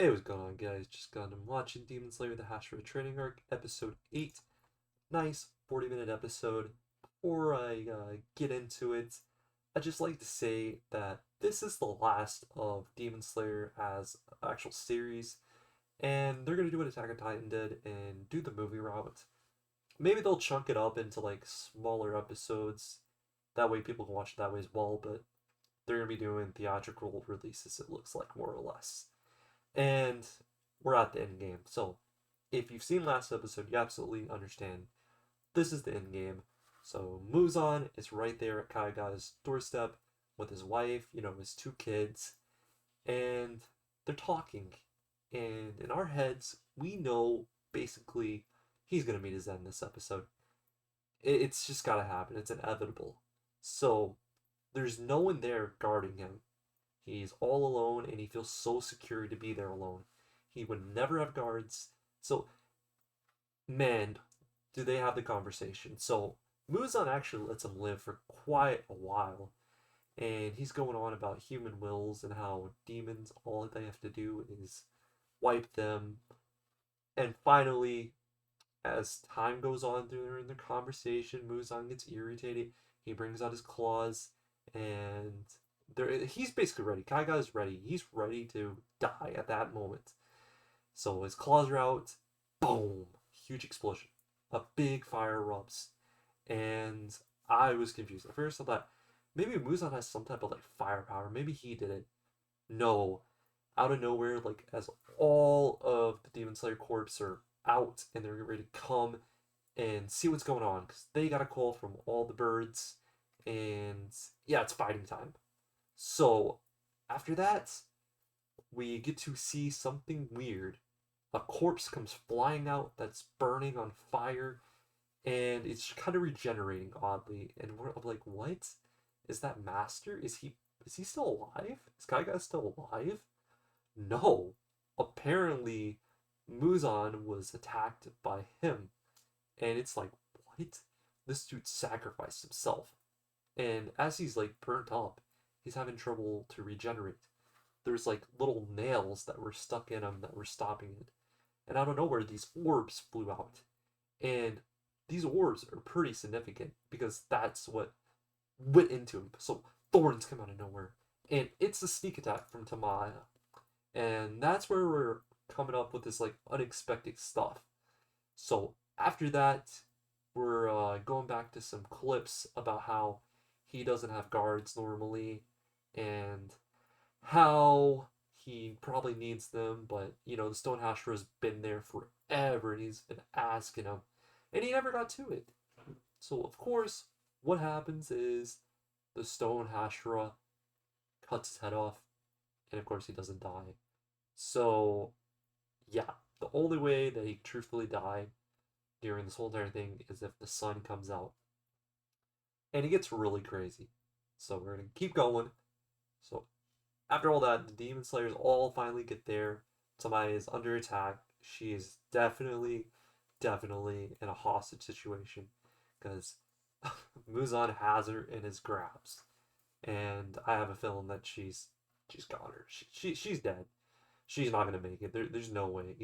Hey, what's going on, guys? Just got done watching Demon Slayer The Hashira Training Arc, Episode 8. Nice 40-minute episode. Before I get into it, I'd just like to say that this is the last of Demon Slayer as an actual series, and they're going to do what Attack on Titan did and do the movie route. Maybe they'll chunk it up into like smaller episodes, that way people can watch it that way as well, but they're going to be doing theatrical releases, it looks like, more or less. And we're at the end game. So if you've seen last episode, you absolutely understand this is the end game. So Muzan is right there at Kaiga's doorstep with his wife, his two kids, and they're talking. And in our heads, we know basically he's gonna meet his end this episode. It's just gotta happen. It's inevitable. So there's no one there guarding him. He's all alone and he feels so secure to be there alone. He would never have guards. So, man, do they have the conversation. So, Muzan actually lets him live for quite a while. And he's going on about human wills and how demons, all they have to do is wipe them. And finally, as time goes on during the conversation, Muzan gets irritated. He brings out his claws, and he's basically ready. Kaiga is ready. He's ready to die at that moment. So his claws are out. Boom! Huge explosion. A big fire erupts, and I was confused. At first, I thought maybe Muzan has some type of like firepower. Maybe he did it. No, out of nowhere, like as all of the Demon Slayer corps are out and they're ready to come and see what's going on because they got a call from all the birds, and yeah, it's fighting time. So after that, we get to see something weird. A corpse comes flying out that's burning on fire, and it's kind of regenerating oddly. And I'm like, what? Is that Master? Is he still alive? Is Kaiga still alive? No. Apparently, Muzan was attacked by him. And it's like, what? This dude sacrificed himself. And as he's like burnt up, he's having trouble to regenerate. There's like little nails that were stuck in him that were stopping it. And I don't know where these orbs flew out. And these orbs are pretty significant because that's what went into him. So thorns come out of nowhere. And it's a sneak attack from Tamaya. And that's where we're coming up with this like unexpected stuff. So after that, we're going back to some clips about how he doesn't have guards normally, and how he probably needs them, but the Stone Hashira's been there forever, and he's been asking him, and he never got to it. So of course, what happens is the Stone Hashira cuts his head off, and of course he doesn't die. So yeah, the only way that he truthfully died during this whole entire thing is if the sun comes out. And it gets really crazy. So we're gonna keep going. So after all that, the Demon Slayers all finally get there. Somebody is under attack. She is definitely in a hostage situation because Muzan has her in his grasp, and I have a feeling that she's got her. She's dead. She's not gonna make it. There's no way.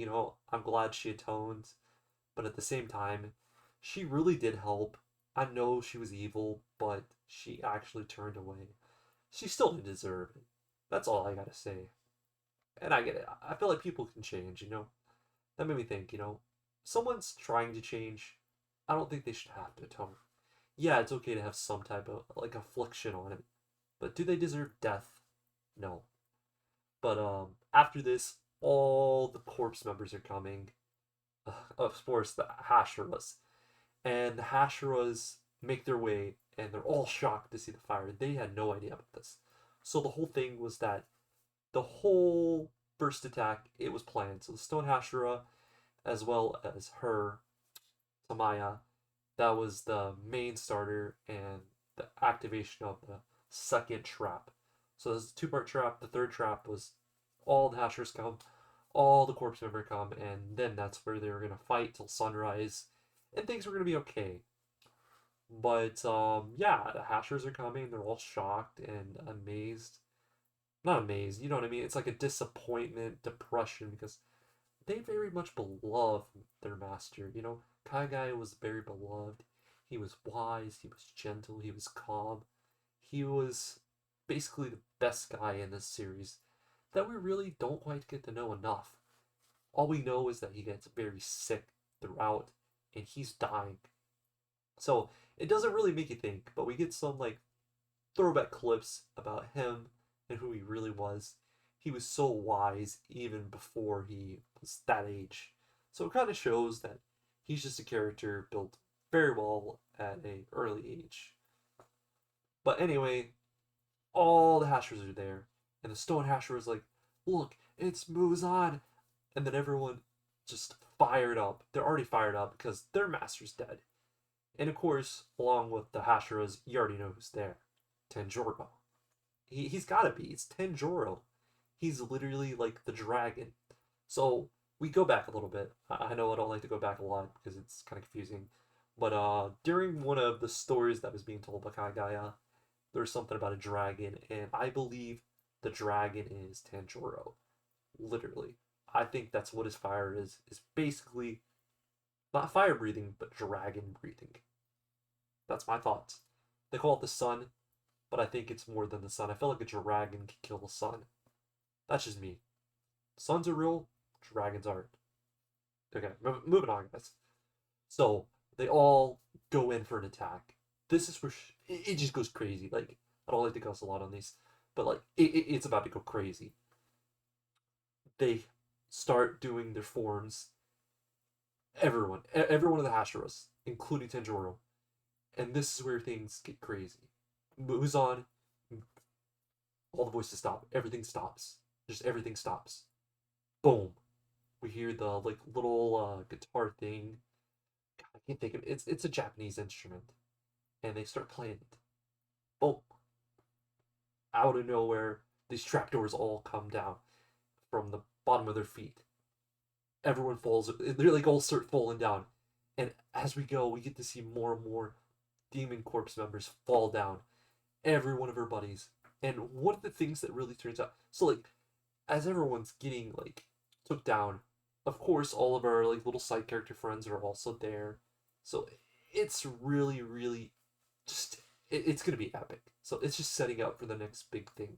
I'm glad she atoned, but at the same time, she really did help. I know she was evil, but she actually turned away. She still didn't deserve it. That's all I gotta say. And I get it. I feel like people can change. That made me think. Someone's trying to change. I don't think they should have to atone. Yeah, it's okay to have some type of like affliction on it, but do they deserve death? No. But after this, all the corpse members are coming. Of course, the Hashiras. And the Hashiras make their way, and they're all shocked to see the fire. They had no idea about this. So the whole thing was that the whole first attack, it was planned. So the Stone Hashira, as well as her, Tamaya, that was the main starter and the activation of the second trap. So there's a two-part trap. The third trap was all the Hashers come, all the corpse members come, and then that's where they were gonna fight till sunrise, and things were gonna be okay. But yeah, the Hashers are coming. They're all shocked and amazed. not amazed, you know what I mean? It's like a disappointment, depression, because they very much beloved their master. You know, Kaigai was very beloved. He was wise, he was gentle, he was calm. He was basically the best guy in this series that we really don't quite get to know enough. All we know is that he gets very sick throughout and he's dying. So it doesn't really make you think, but we get some like throwback clips about him and who he really was. He was so wise even before he was that age. So it kind of shows that he's just a character built very well at an early age. But anyway, all the Hashers are there, and the Stone Hasher is like, "Look, it's Muzan," and then everyone just fired up. They're already fired up because their master's dead. And of course, along with the Hashiras, you already know who's there. Tanjiro. He's gotta be. It's Tanjiro. He's literally like the dragon. So we go back a little bit. I know I don't like to go back a lot because it's kind of confusing. But during one of the stories that was being told by Kagaya, there's something about a dragon, and I believe the dragon is Tanjiro. Literally. I think that's what his fire is basically not fire breathing, but dragon breathing. That's my thoughts. They call it the sun, but I think it's more than the sun. I feel like a dragon could kill the sun. That's just me. Suns are real, dragons aren't. Okay, moving on, guys. So they all go in for an attack. This is where it just goes crazy. Like, I don't like to cuss a lot on these, but like it's about to go crazy. They start doing their forms. Every one of the Hashiras, including Tanjiro, and this is where things get crazy. Muzan, all the voices stop. Everything stops. Just everything stops. Boom. We hear the like little guitar thing. God, I can't think of it. It's a Japanese instrument, and they start playing it. Boom. Out of nowhere, these trapdoors all come down from the bottom of their feet. Everyone falls. They're like all start falling down, and as we go, we get to see more and more Demon Corps members fall down. Every one of her buddies. And one of the things that really turns out, so like, as everyone's getting like took down, of course, all of our like little side character friends are also there. So it's really, really just it's gonna be epic. So it's just setting up for the next big thing.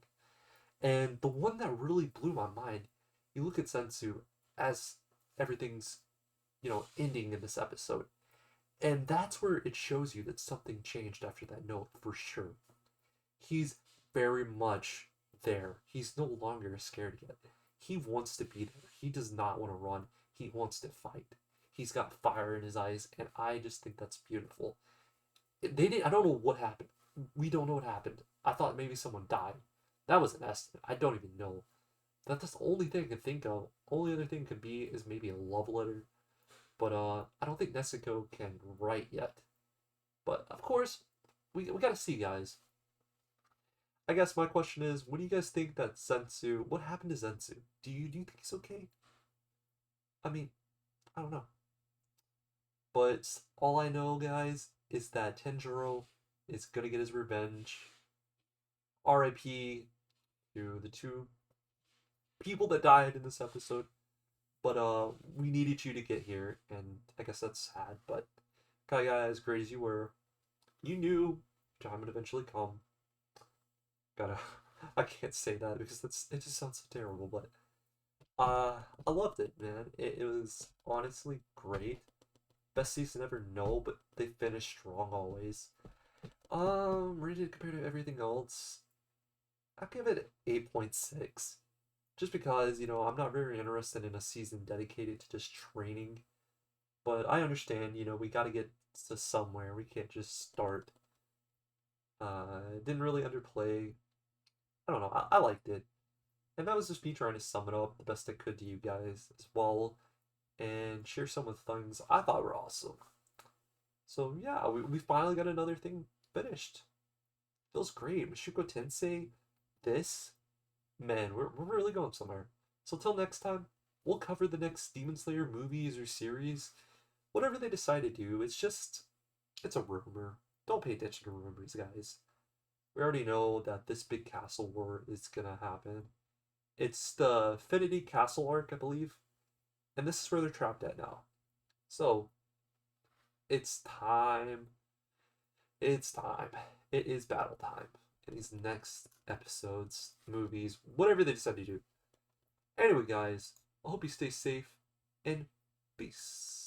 And the one that really blew my mind, you look at Sensu as everything's, ending in this episode. And that's where it shows you that something changed after that note for sure. He's very much there. He's no longer scared yet. He wants to be there. He does not want to run. He wants to fight. He's got fire in his eyes, and I just think that's beautiful. They did. I don't know what happened. We don't know what happened. I thought maybe someone died. That was an estimate. I don't even know. That's the only thing I can think of. Only other thing could be is maybe a love letter. But I don't think Nezuko can write yet. But of course, we gotta see, guys. I guess my question is, what do you guys think that Sensu? What happened to Sensu? Do you think he's okay? I mean, I don't know. But all I know, guys, is that Tenjiro is gonna get his revenge. R.I.P. to the two people that died in this episode. But we needed you to get here, and I guess that's sad. But Kaiga, as great as you were, you knew time would eventually come. Gotta, I can't say that because it just sounds so terrible. But I loved it, man. It was honestly great. Best season ever, no, but they finished strong always. Rated compared to everything else, I'll give it 8.6. Just because, I'm not very interested in a season dedicated to just training. But I understand, we gotta get to somewhere. We can't just start. It didn't really underplay. I don't know. I liked it. And that was just me trying to sum it up the best I could to you guys as well. And share some of the things I thought were awesome. So yeah, we finally got another thing finished. Feels great. Mashuko Tensei, this, man, we're really going somewhere. So till next time, we'll cover the next Demon Slayer movies or series. Whatever they decide to do, it's a rumor. Don't pay attention to rumors, guys. We already know that this big castle war is gonna happen. It's the Infinity Castle arc, I believe, and this is where they're trapped at now. So it's time. It's time. It is battle time in these next episodes, movies, whatever they decide to do. Anyway, guys, I hope you stay safe and peace.